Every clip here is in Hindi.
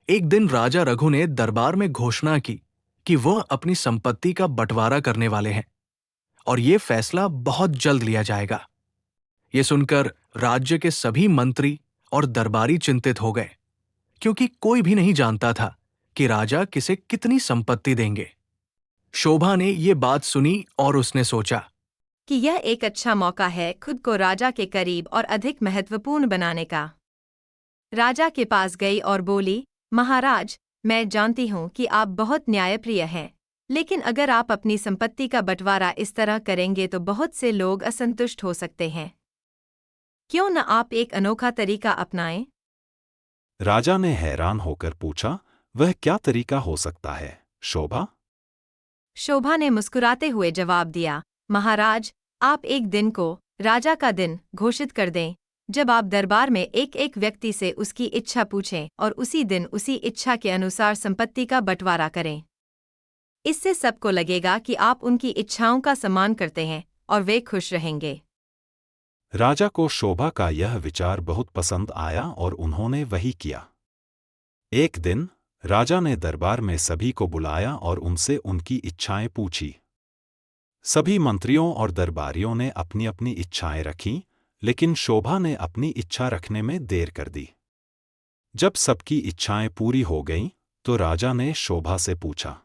एक दिन राजा रघु ने दरबार में घोषणा की कि वह अपनी संपत्ति का बंटवारा करने वाले हैं और ये फैसला बहुत जल्द लिया जाएगा। ये सुनकर राज्य के सभी मंत्री और दरबारी चिंतित हो गए, क्योंकि कोई भी नहीं जानता था कि राजा किसे कितनी संपत्ति देंगे। शोभा ने ये बात सुनी और उसने सोचा कि यह एक अच्छा मौका है खुद को राजा के करीब और अधिक महत्वपूर्ण बनाने का। राजा के पास गई और बोली, महाराज, मैं जानती हूँ कि आप बहुत न्यायप्रिय हैं, लेकिन अगर आप अपनी संपत्ति का बंटवारा इस तरह करेंगे तो बहुत से लोग असंतुष्ट हो सकते हैं। क्यों न आप एक अनोखा तरीका अपनाएं? राजा ने हैरान होकर पूछा, वह क्या तरीका हो सकता है, शोभा? शोभा ने मुस्कुराते हुए जवाब दिया, महाराज, आप एक दिन को राजा का दिन घोषित कर दें, जब आप दरबार में एक एक व्यक्ति से उसकी इच्छा पूछें और उसी दिन उसी इच्छा के अनुसार संपत्ति का बंटवारा करें। इससे सबको लगेगा कि आप उनकी इच्छाओं का सम्मान करते हैं और वे खुश रहेंगे। राजा को शोभा का यह विचार बहुत पसंद आया और उन्होंने वही किया। एक दिन राजा ने दरबार में सभी को बुलाया और उनसे उनकी इच्छाएं पूछी। सभी मंत्रियों और दरबारियों ने अपनी अपनी इच्छाएं रखीं, लेकिन शोभा ने अपनी इच्छा रखने में देर कर दी। जब सबकी इच्छाएं पूरी हो गईं, तो राजा ने शोभा से पूछा,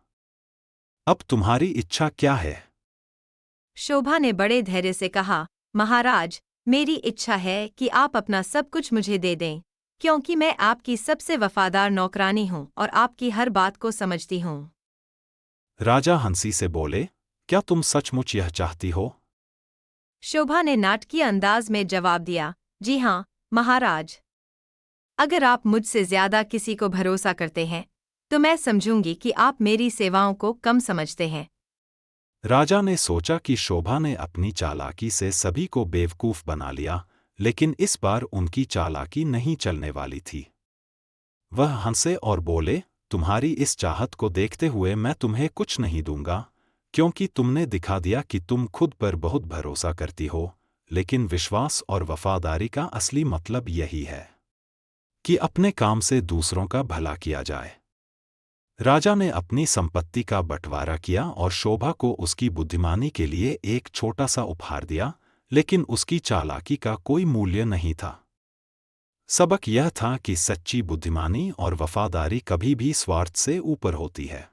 अब तुम्हारी इच्छा क्या है? शोभा ने बड़े धैर्य से कहा, महाराज, मेरी इच्छा है कि आप अपना सब कुछ मुझे दे दें, क्योंकि मैं आपकी सबसे वफादार नौकरानी हूं और आपकी हर बात को समझती हूं। राजा हंसी से बोले, क्या तुम सचमुच यह चाहती हो? शोभा ने नाटकीय अंदाज में जवाब दिया, जी हाँ, महाराज। अगर आप मुझसे ज्यादा किसी को भरोसा करते हैं, तो मैं समझूंगी कि आप मेरी सेवाओं को कम समझते हैं। राजा ने सोचा कि शोभा ने अपनी चालाकी से सभी को बेवकूफ बना लिया, लेकिन इस बार उनकी चालाकी नहीं चलने वाली थी। वह हंसे और बोले, तुम्हारी इस चाहत को देखते हुए मैं तुम्हें कुछ नहीं दूंगा, क्योंकि तुमने दिखा दिया कि तुम खुद पर बहुत भरोसा करती हो, लेकिन विश्वास और वफादारी का असली मतलब यही है कि अपने काम से दूसरों का भला किया जाए। राजा ने अपनी संपत्ति का बंटवारा किया और शोभा को उसकी बुद्धिमानी के लिए एक छोटा सा उपहार दिया, लेकिन उसकी चालाकी का कोई मूल्य नहीं था। सबक यह था कि सच्ची बुद्धिमानी और वफादारी कभी भी स्वार्थ से ऊपर होती है।